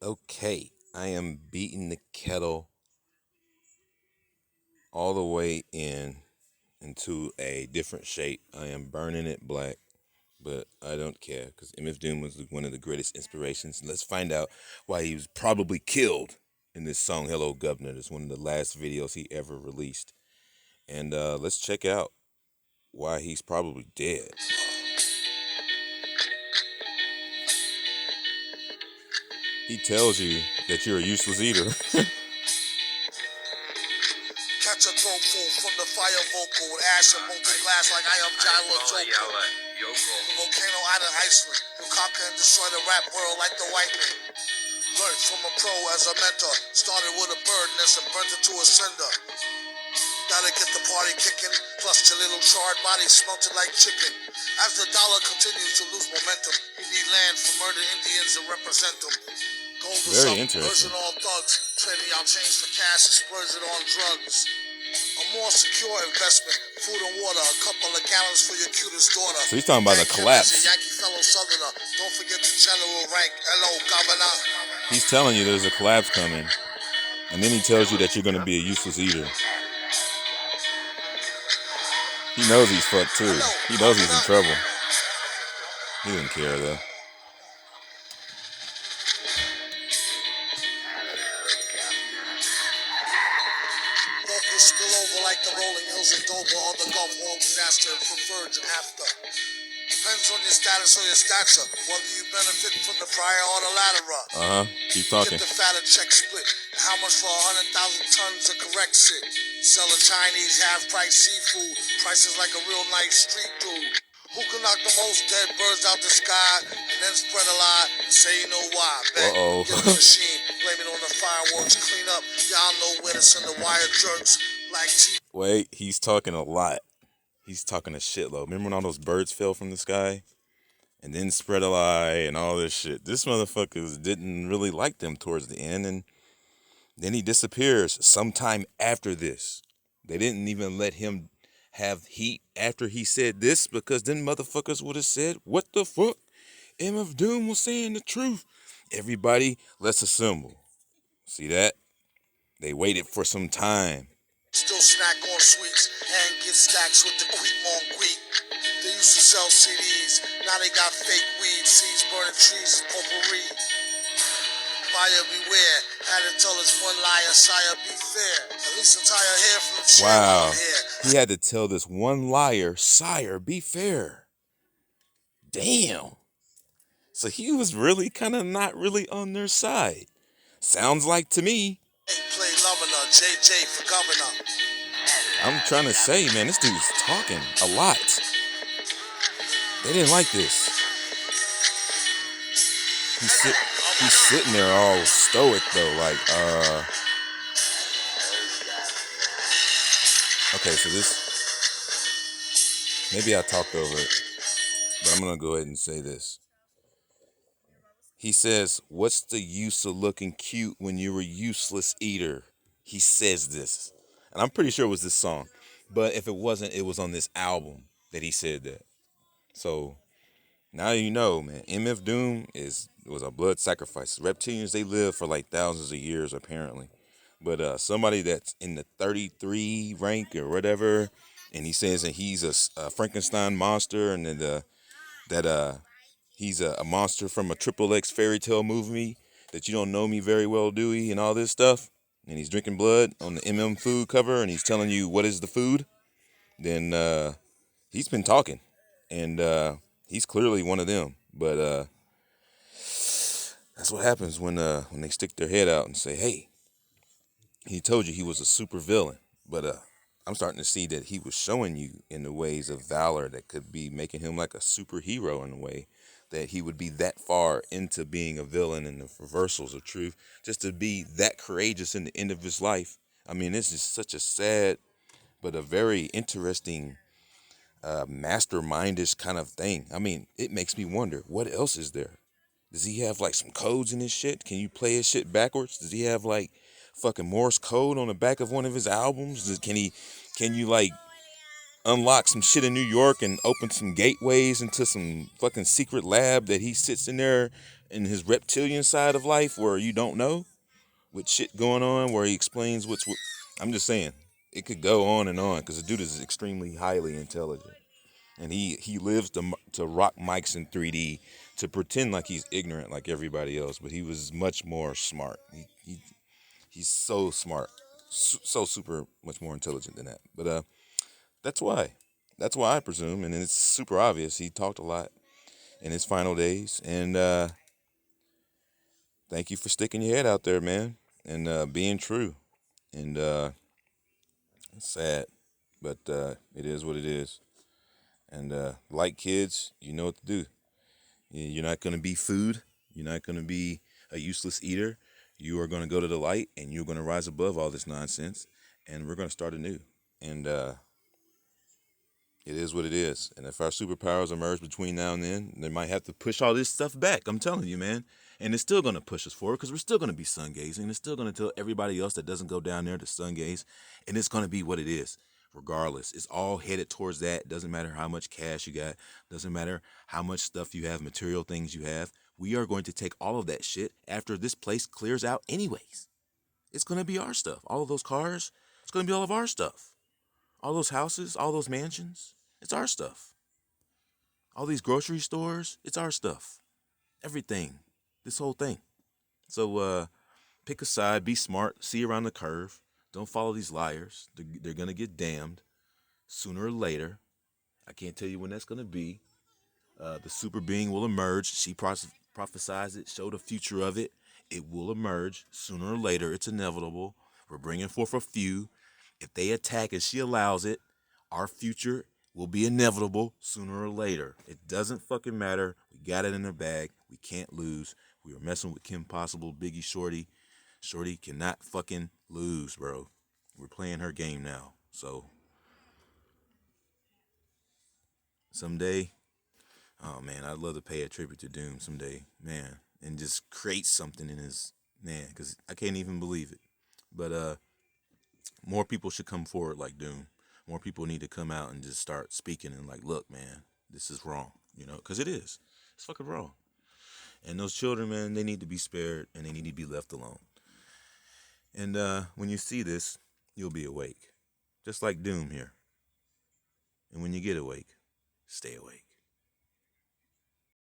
Okay, I am beating the kettle all the way into a different shape. I am burning it black, but I don't care because MF Doom was one of the greatest inspirations. Let's find out why he was probably killed in this song "Hello Governor." It's one of the last videos he ever released, and let's check out why he's probably dead. He tells you that you're a useless eater. Catch a throat full from the fire vocal with ash and molten glass like I am Jalo Joko. The volcano out of Iceland, who conquer and destroy the rap world like the white man. Learned from a pro as a mentor, started with a bird nest and burnt it to a cinder. Gotta get the party kicking, plus your little charred body smelted like chicken. As the dollar continues to lose momentum, he need land for murdered Indians to represent them. Gold or Very something, interesting. version all thugs, trading out change for cash and splurging on drugs. A more secure investment, food and water, a couple of gallons for your cutest daughter. So he's talking about the Thank him as a collapse. Yankee fellow southerner. Don't forget the general rank. Hello, governor. He's telling you there's a collapse coming, and then he tells you that you're going to be a useless eater. He knows he's fucked too. Hello, He knows he's in governor. trouble. He didn't care though. Vocals spill over like the rolling hills of Dover on the Gulf War disaster for virgin after. Depends on your status or your stature, whether you benefit from the prior or the latter. Keep Get talking. the fatter check split. How much for 100,000 tons of correct shit? Selling Chinese half-price seafood, prices like a real nice street dude. Who can knock the most dead birds out the sky and then spread a lie and say you know why? Bet. Uh-oh. Get the machine, blame it on the fireworks, clean up. Y'all know where to send the wire jerks. Black tea. Wait, he's talking a lot. He's talking a shitload. Remember when all those birds fell from the sky? And then spread a lie and all this shit. This motherfucker didn't really like them towards the end, and then he disappears sometime after this. They didn't even let him have heat after he said this because then motherfuckers would have said, "What the fuck? MF Doom was saying the truth." Everybody, let's assemble. See that? They waited for some time. Still snack on sweets and get stacks with the Queet Mon Queet. They used to sell CDs, now they got fake weed, seeds burning trees, potpourri. Buyer beware, had to tell us one liar, sire, be fair. At least entire hair from the Wow. hair. He had to tell this one liar, "Sire, be fair." Damn. So he was really kind of not really on their side. Sounds like to me. Play Loviner, JJ for governor. I'm trying to say, man, this dude's talking a lot. They didn't like this. He's sitting there all stoic though, like, okay, so maybe I talked over it, but I'm gonna go ahead and say this. He says, "What's the use of looking cute when you're a useless eater?" He says this. And I'm pretty sure it was this song. But if it wasn't, it was on this album that he said that. So now you know, man. MF Doom was a blood sacrifice. Reptilians, they live for like thousands of years apparently. But somebody that's in the 33 rank or whatever, and he says that he's a Frankenstein monster, and that he's a monster from a Triple X fairy tale movie, that you don't know me very well, Dewey, and all this stuff. And he's drinking blood on the MM food cover, and he's telling you what is the food. Then he's been talking, and he's clearly one of them. But that's what happens when they stick their head out and say, "Hey, he told you he was a super villain." But I'm starting to see that he was showing you in the ways of valor that could be making him like a superhero in a way, that he would be that far into being a villain in the reversals of truth, just to be that courageous in the end of his life. I mean, this is such a sad but a very interesting mastermindish kind of thing. I mean, it makes me wonder, what else is there? Does he have like some codes in his shit? Can you play his shit backwards? Does he have like fucking Morse code on the back of one of his albums? Can you like unlock some shit in New York and open some gateways into some fucking secret lab that he sits in there in his reptilian side of life where you don't know, with shit going on, where he explains what's what. I'm just saying, it could go on and on because the dude is extremely highly intelligent, and he lives to rock mics in 3D to pretend like he's ignorant like everybody else, but he was much more smart. He's so smart, so super much more intelligent than that. But that's why. That's why I presume, and it's super obvious. He talked a lot in his final days, and thank you for sticking your head out there, man, and being true. And it's sad, but it is what it is. And like kids, you know what to do. You're not going to be food. You're not going to be a useless eater. You are going to go to the light, and you're going to rise above all this nonsense, and we're going to start anew. And it is what it is. And if our superpowers emerge between now and then, they might have to push all this stuff back. I'm telling you, man. And it's still going to push us forward because we're still going to be sun gazing. It's still going to tell everybody else that doesn't go down there to sun gaze. And it's going to be what it is, regardless. It's all headed towards that. Doesn't matter how much cash you got. Doesn't matter how much stuff you have, material things you have. We are going to take all of that shit after this place clears out anyways. It's going to be our stuff. All of those cars, it's going to be all of our stuff. All those houses, all those mansions, it's our stuff. All these grocery stores, it's our stuff. Everything. This whole thing. So pick a side, be smart, see around the curve. Don't follow these liars. They're going to get damned sooner or later. I can't tell you when that's going to be. The super being will emerge. She prophesies it, showed the future of it. It will emerge sooner or later. It's inevitable. We're bringing forth a few. If they attack and she allows it, our future will be inevitable sooner or later. It doesn't fucking matter. We got it in the bag. We can't lose. We were messing with Kim Possible, Biggie, Shorty. Shorty cannot fucking lose, bro. We're playing her game now. So someday, oh man, I'd love to pay a tribute to Doom someday, man, and just create something in his man, because I can't even believe it. But more people should come forward like Doom. More people need to come out and just start speaking and like, look, man, this is wrong, because it is. It's fucking wrong. And those children, man, they need to be spared and they need to be left alone. And when you see this, you'll be awake, just like Doom here. And when you get awake, stay awake.